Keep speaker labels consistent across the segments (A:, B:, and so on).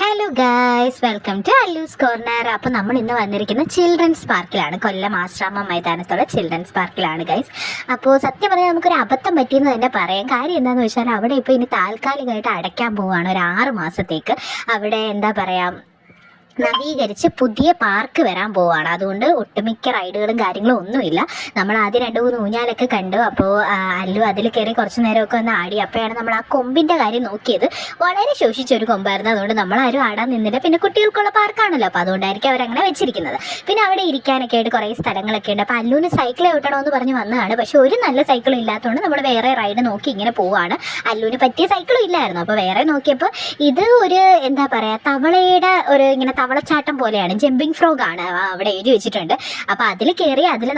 A: Hello guys, welcome to Allu's corner. അപ്പോൾ നമ്മൾ ഇന്ന് വന്നിരിക്കുന്ന ചിൽഡ്രൻസ് പാർക്കിലാണ്, കൊല്ലം ആശ്രാമം മൈതാനത്തുള്ള ചിൽഡ്രൻസ് പാർക്കിലാണ് ഗൈസ്. അപ്പോൾ സത്യം പറഞ്ഞാൽ നമുക്കൊരു അബദ്ധം പറ്റിയെന്ന് തന്നെ പറയാം. കാര്യം എന്താണെന്ന് വെച്ചാൽ അവിടെ ഇപ്പോൾ ഇനി താൽക്കാലികമായിട്ട് അടയ്ക്കാൻ പോവുകയാണ് ഒരു 6 മാസത്തേക്ക്. അവിടെ എന്താ പറയുക, നവീകരിച്ച് പുതിയ പാർക്ക് വരാൻ പോവുകയാണ്. അതുകൊണ്ട് ഒട്ടുമിക്ക റൈഡുകളും കാര്യങ്ങളും ഒന്നുമില്ല. നമ്മൾ ആദ്യം 2-3 ഊഞ്ഞാലൊക്കെ കണ്ടു. അപ്പോൾ അല്ലു അതിൽ കയറി കുറച്ച് നേരമൊക്കെ ഒന്ന് ആടി. അപ്പോഴാണ് നമ്മൾ ആ കൊമ്പിൻ്റെ കാര്യം നോക്കിയത്. വളരെ ശോഷിച്ചൊരു കൊമ്പായിരുന്നു. അതുകൊണ്ട് നമ്മളാരും ആടാൻ നിന്നില്ല. പിന്നെ കുട്ടികൾക്കുള്ള പാർക്കാണല്ലോ, അപ്പോൾ അതുകൊണ്ടായിരിക്കും അവരങ്ങനെ വെച്ചിരിക്കുന്നത്. പിന്നെ അവിടെ ഇരിക്കാനൊക്കെ ആയിട്ട് കുറേ സ്ഥലങ്ങളൊക്കെ ഉണ്ട്. അപ്പോൾ അല്ലുവിന് സൈക്കിൾ ചവിട്ടണമെന്ന് പറഞ്ഞ് വന്നതാണ്. പക്ഷേ ഒരു നല്ല സൈക്കിളും ഇല്ലാത്തതുകൊണ്ട് നമ്മൾ വേറെ റൈഡ് നോക്കി ഇങ്ങനെ പോവുകയാണ്. അല്ലുവിന് പറ്റിയ സൈക്കിളും ഇല്ലായിരുന്നു. അപ്പോൾ വേറെ നോക്കിയപ്പോൾ ഇത് ഒരു എന്താ പറയുക, തവളയുടെ ഒരു ഇങ്ങനെ തവളച്ചാട്ടം പോലെയാണ്, ജമ്പിങ് ഫ്രോഗ് ആണ് അവിടെ എഴുതി വെച്ചിട്ടുണ്ട്. അപ്പോൾ അതിൽ കയറി അതിൽ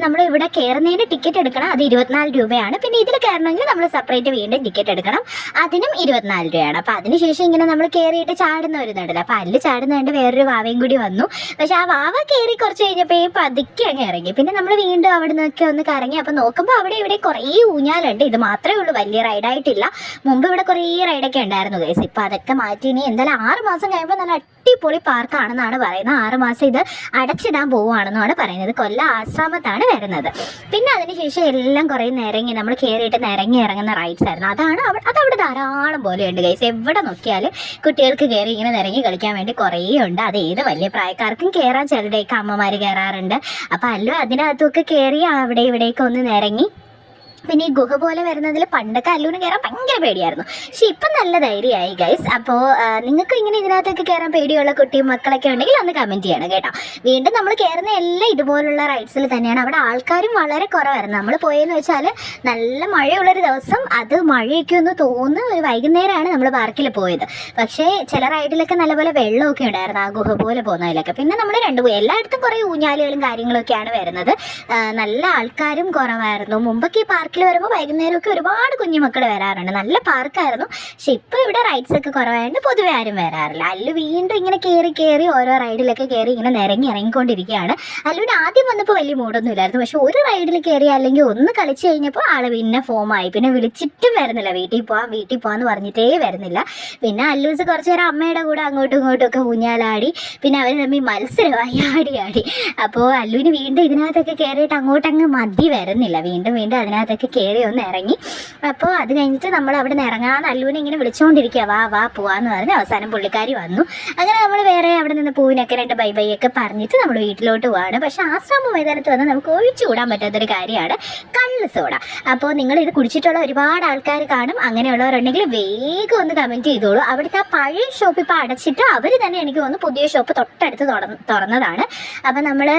A: നമ്മൾ ഇവിടെ കയറുന്നതിന് ടിക്കറ്റ് എടുക്കണം. അത് 24 രൂപയാണ്. പിന്നെ ഇതിൽ കയറണമെങ്കിൽ നമ്മൾ സെപ്പറേറ്റ് വീണ്ടും ടിക്കറ്റ് എടുക്കണം. അതിനും 24 രൂപയാണ്. അപ്പോൾ അതിനുശേഷം ഇങ്ങനെ നമ്മൾ കയറിയിട്ട് ചാടുന്ന ഒരു നടല. അപ്പോൾ അതിൽ ചാടുന്നതുകൊണ്ട് വേറൊരു വാവയും കൂടി വന്നു. പക്ഷെ ആ വാവ കയറി കുറച്ച് കഴിഞ്ഞപ്പോൾ പതുക്കെ അങ്ങ് ഇറങ്ങി. പിന്നെ നമ്മൾ വീണ്ടും അവിടെ നിന്നൊക്കെ ഒന്ന് കറങ്ങി. അപ്പോൾ നോക്കുമ്പോൾ അവിടെ ഇവിടെ കുറേ ഊഞ്ഞാലുണ്ട്. ഇത് മാത്രമേ ഉള്ളൂ, വലിയ റൈഡായിട്ടില്ല. മുമ്പ് ഇവിടെ കുറേ റൈഡൊക്കെ ഉണ്ടായിരുന്നു ഗൈസ്. ഇപ്പോൾ അതൊക്കെ മാറ്റി ഇനി എന്തായാലും 6 മാസം കഴിയുമ്പോൾ നല്ല അടിപൊളി പാർക്കാണെന്നാണ് പറയുന്നത്. 6 മാസം ഇത് അടച്ചിടാൻ പോവുകയാണെന്നാണ് പറയുന്നത്. കൊല്ലം ആശ്രാമത്താണ് വരുന്നത്. പിന്നെ അതിനുശേഷം എല്ലാം കുറേ നിരങ്ങി നമ്മൾ കയറിയിട്ട് നിരങ്ങി ഇറങ്ങുന്ന റൈഡ്സ് ആയിരുന്നു. അതവിടെ ധാരാളം പോലെയുണ്ട് ഗൈസ്. എവിടെ നോക്കിയാലും കുട്ടികൾക്ക് കയറി ഇങ്ങനെ നിരങ്ങി കളിക്കാൻ വേണ്ടി കുറേ ഉണ്ട്. അത് ഏത് വലിയ പ്രായക്കാർക്കും കയറാൻ, ചിലരുടെയൊക്കെ അമ്മമാർ കയറാറുണ്ട്. അപ്പോൾ അല്ലു അതിനകത്തൊക്കെ കയറി അവിടെ ഇവിടെയൊക്കെ ഒന്ന് നിരങ്ങി. പിന്നെ ഈ ഗുഹ പോലെ വരുന്നതിൽ പണ്ടൊക്കെ അല്ലുവിന് കയറാൻ ഭയങ്കര പേടിയായിരുന്നു. പക്ഷെ ഇപ്പം നല്ല ധൈര്യമായി ഗൈസ്. അപ്പോൾ നിങ്ങൾക്ക് ഇങ്ങനെ ഇതിനകത്തൊക്കെ കയറാൻ പേടിയുള്ള കുട്ടിയും മക്കളൊക്കെ ഉണ്ടെങ്കിൽ ഒന്ന് കമൻറ്റ് ചെയ്യണം കേട്ടോ. വീണ്ടും നമ്മൾ കയറുന്ന എല്ലാം ഇതുപോലുള്ള റൈഡ്സിൽ തന്നെയാണ്. അവിടെ ആൾക്കാരും വളരെ കുറവായിരുന്നു. നമ്മൾ പോയെന്ന് വെച്ചാൽ നല്ല മഴയുള്ളൊരു ദിവസം, അത് മഴയൊക്കെ ഒന്ന് തോന്നുന്നു ഒരു വൈകുന്നേരമാണ് നമ്മൾ പാർക്കിൽ പോയത്. പക്ഷേ ചില റൈഡിലൊക്കെ നല്ലപോലെ വെള്ളമൊക്കെ ഉണ്ടായിരുന്നു, ആ ഗുഹ പോലെ പോകുന്നതിലൊക്കെ. പിന്നെ നമ്മൾ എല്ലായിടത്തും കുറേ ഊഞ്ഞാലുകളും കാര്യങ്ങളൊക്കെയാണ് വരുന്നത്. നല്ല ആൾക്കാരും കുറവായിരുന്നു. മുമ്പൊക്കെ ഈ പാർക്കിൽ വരുമ്പോൾ വൈകുന്നേരമൊക്കെ ഒരുപാട് കുഞ്ഞുമക്കൾ വരാറുണ്ട്. നല്ല പാർക്കായിരുന്നു. പക്ഷെ ഇപ്പോൾ ഇവിടെ റൈഡ്സ് ഒക്കെ കുറവായതുകൊണ്ട് പൊതുവെ ആരും വരാറില്ല. അല്ലു വീണ്ടും ഇങ്ങനെ കയറി ഓരോ റൈഡിലൊക്കെ കയറി ഇങ്ങനെ ഇറങ്ങിക്കൊണ്ടിരിക്കുകയാണ്. അല്ലുവിന് ആദ്യം വന്നപ്പോൾ വലിയ മൂടൊന്നും ഇല്ലായിരുന്നു. പക്ഷെ ഒരു റൈഡിൽ കയറി അല്ലെങ്കിൽ ഒന്ന് കളിച്ച് കഴിഞ്ഞപ്പോൾ ആള് പിന്നെ ഫോമായി. പിന്നെ വിളിച്ചിട്ടും വരുന്നില്ല, വീട്ടിൽ പോകാമെന്ന് പറഞ്ഞിട്ടേ വരുന്നില്ല. പിന്നെ അല്ലൂസ് കുറച്ച് നേരം അമ്മയുടെ കൂടെ അങ്ങോട്ടും ഇങ്ങോട്ടും ഒക്കെ ഊഞ്ഞാലാടി. പിന്നെ അവർ തമ്മിൽ മത്സരമായി ആടി. അപ്പോൾ അല്ലുവിന് വീണ്ടും ഇതിനകത്തൊക്കെ കയറിയിട്ട് അങ്ങോട്ടങ്ങ് മതി വരുന്നില്ല. വീണ്ടും അതിനകത്തൊക്കെ കയറി ഒന്ന് ഇറങ്ങി. അപ്പോൾ അത് കഴിഞ്ഞിട്ട് നമ്മൾ അവിടെ നിന്ന് ഇറങ്ങാമെന്ന് അല്ലുവിനെ ഇങ്ങനെ വിളിച്ചുകൊണ്ടിരിക്കുക, വാ പോവാന്ന് പറഞ്ഞ് അവസാനം പുള്ളിക്കാരി വന്നു. അങ്ങനെ നമ്മൾ വേറെ അവിടെ നിന്ന് പൂവിനൊക്കെ 2 ബൈ ഒക്കെ പറഞ്ഞിട്ട് നമ്മൾ വീട്ടിലോട്ട് പോവാണ്. പക്ഷേ ആശ്രാമ മൈതാനത്ത് വന്ന് നമുക്ക് ഒഴിച്ചുകൂടാൻ പറ്റാത്തൊരു കാര്യമാണ് കള്ള് സോഡ. അപ്പോൾ നിങ്ങൾ ഇത് കുടിച്ചിട്ടുള്ള ഒരുപാട് ആൾക്കാർ കാണും. അങ്ങനെയുള്ളവരുണ്ടെങ്കിൽ വേഗം ഒന്ന് കമൻറ്റ് ചെയ്തോളൂ. അവിടുത്തെ ആ പഴയ ഷോപ്പ് ഇപ്പോൾ അടച്ചിട്ട് അവർ തന്നെ എനിക്ക് തോന്നുന്നു പുതിയ ഷോപ്പ് തൊട്ടടുത്ത് തുറന്നതാണ്. അപ്പോൾ നമ്മൾ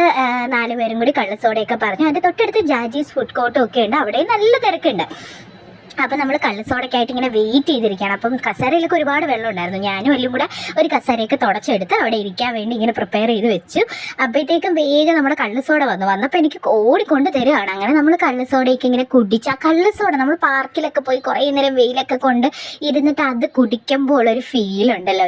A: 4 പേരും കൂടി കള്ള് സോഡയൊക്കെ പറഞ്ഞു. അതിൻ്റെ തൊട്ടടുത്ത് ജാജീസ് ഫുഡ് കോർട്ടും ഒക്കെ ഉണ്ട്. അവിടെ നല്ല തിരക്കുണ്ട്. അപ്പോൾ നമ്മൾ കള്ളസോടയ്ക്കായിട്ട് ഇങ്ങനെ വെയിറ്റ് ചെയ്തിരിക്കുകയാണ്. അപ്പം കസേരയിലൊക്കെ ഒരുപാട് വെള്ളം ഉണ്ടായിരുന്നു. ഞാനും എല്ലാം കൂടെ ഒരു കസേരയൊക്കെ തുടച്ചെടുത്ത് അവിടെ ഇരിക്കാൻ വേണ്ടി ഇങ്ങനെ പ്രിപ്പയർ ചെയ്ത് വെച്ചു. അപ്പോഴത്തേക്കും വേഗം നമ്മുടെ കള്ളസോട വന്നപ്പോൾ എനിക്ക് ഓടിക്കൊണ്ട് തരുവാണ്. അങ്ങനെ നമ്മൾ കള്ളസോടയൊക്കെ ഇങ്ങനെ കുടിച്ച്, ആ കള്ളസോട നമ്മൾ പാർക്കിലൊക്കെ പോയി കുറേ നേരം വെയിലൊക്കെ കൊണ്ട് ഇരുന്നിട്ട് അത് കുടിക്കുമ്പോൾ ഉള്ളൊരു ഫീലുണ്ടല്ലോ,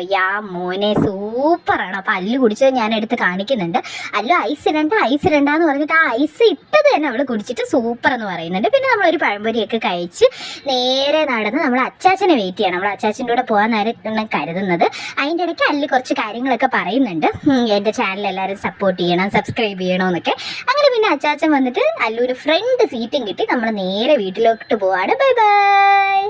A: മോനെ സൂപ്പറാണ്. അപ്പോൾ അല്ലു കുടിച്ചത് ഞാൻ എടുത്ത് കാണിക്കുന്നുണ്ട്. അല്ലു ഐസ് ഇടണ്ടെന്ന് പറഞ്ഞിട്ട് ആ ഐസ് ഇട്ടത് തന്നെ അവൾ കുടിച്ചിട്ട് സൂപ്പർ എന്ന് പറയുന്നുണ്ട്. പിന്നെ നമ്മളൊരു പഴംപൊരിയൊക്കെ കഴിച്ച് നേരെ നടന്ന് നമ്മൾ അച്ചാച്ചനെ വെയിറ്റ് ചെയ്യണം. നമ്മൾ അച്ചാച്ചൻ്റെ കൂടെ പോകാൻ നേരം കരുതുന്നത്. അതിൻ്റെ ഇടയ്ക്ക് അല്ലു കുറച്ച് കാര്യങ്ങളൊക്കെ പറയുന്നുണ്ട്. എൻ്റെ ചാനൽ എല്ലാവരും സപ്പോർട്ട് ചെയ്യണം, സബ്സ്ക്രൈബ് ചെയ്യണമെന്നൊക്കെ. അങ്ങനെ പിന്നെ അച്ചാച്ചൻ വന്നിട്ട് അല്ലു ഒരു ഫ്രണ്ട് സീറ്റും കിട്ടി. നമ്മൾ നേരെ വീട്ടിലോട്ട് പോവാണ്. ബൈ.